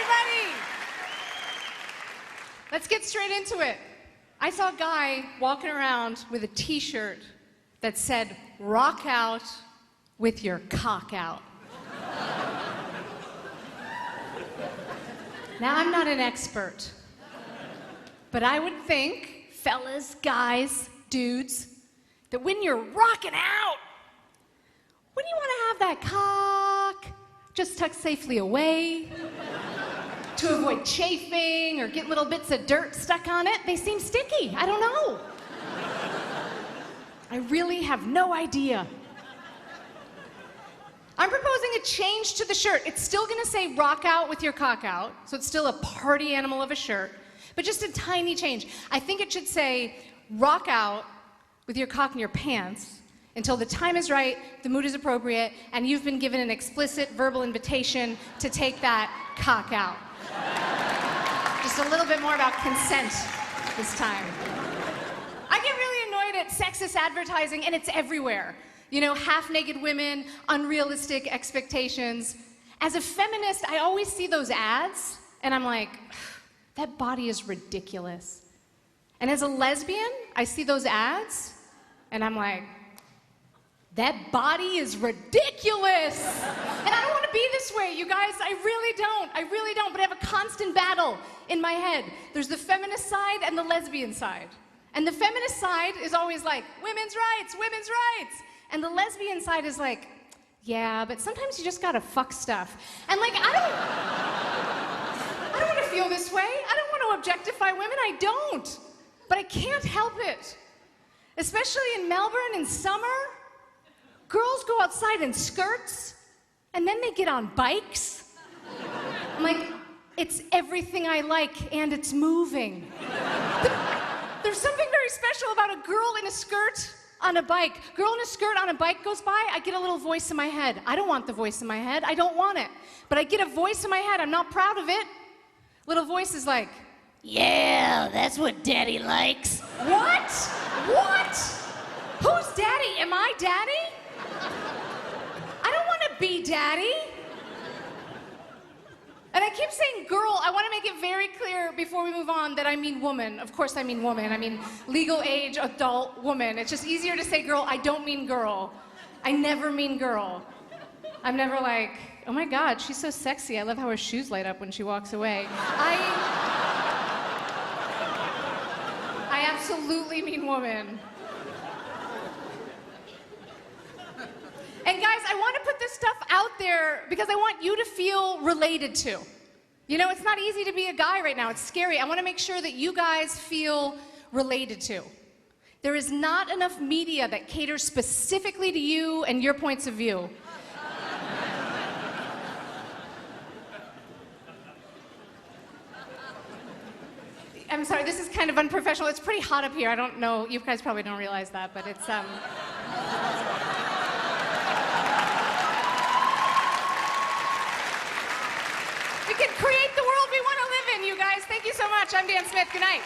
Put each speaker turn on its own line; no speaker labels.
everybody. Let's get straight into it. I saw a guy walking around with a t-shirt that said, "Rock out with your cock out." Now, I'm not an expert, but I would think, fellas, guys, dudes, that when you're rocking out, wouldn't you want to have that cock just tucked safely away to avoid chafing or get little bits of dirt stuck on it? They seem sticky. I don't know. I really have no idea. I'm proposing a change to the shirt. It's still gonna say rock out with your cock out, so it's still a party animal of a shirt, but just a tiny change. I think it should say rock out with your cock in your pants until the time is right, the mood is appropriate, and you've been given an explicit verbal invitation to take that cock out. Just a little bit more about consent this time. I get really annoyed at sexist advertising, and it's everywhere. You know, half-naked women, unrealistic expectations. As a feminist, I always see those ads, and I'm like, that body is ridiculous. And as a lesbian, I see those ads, and I'm like, that body is ridiculous. And I don't want to be this way, you guys. I really don't. But I have a constant battle in my head. There's the feminist side and the lesbian side. And the feminist side is always like, women's rights, women's rights. And the lesbian side is like, yeah, but sometimes you just gotta fuck stuff. And like, I don't want to feel this way. I don't want to objectify women. I don't. But I can't help it. Especially in Melbourne in summer, girls go outside in skirts, and then they get on bikes. I'm like, it's everything I like, and it's moving. There's something very special about a girl in a skirt on a bike. Girl in a skirt on a bike goes by, I get a little voice in my head. I don't want the voice in my head. I don't want it. But I get a voice in my head. I'm not proud of it. Little voice is like, yeah, that's what daddy likes. What? What? Who's daddy? Am I daddy? I don't want to be daddy. And I keep saying girl. I want to make it very clear before we move on that I mean woman. Of course I mean woman. I mean legal age, adult woman. It's just easier to say girl. I don't mean girl. I never mean girl. I'm never like, oh my God, she's so sexy. I love how her shoes light up when she walks away. I absolutely mean woman. And guys, I want to put this stuff out there because I want you to feel related to. You know, it's not easy to be a guy right now. It's scary. I want to make sure that you guys feel related to. There is not enough media that caters specifically to you and your points of view. I'm sorry, this is kind of unprofessional. It's pretty hot up here. I don't know, you guys probably don't realize that, but it's, We can create the world we want to live in, you guys. Thank you so much. I'm Dan Smith. Good night.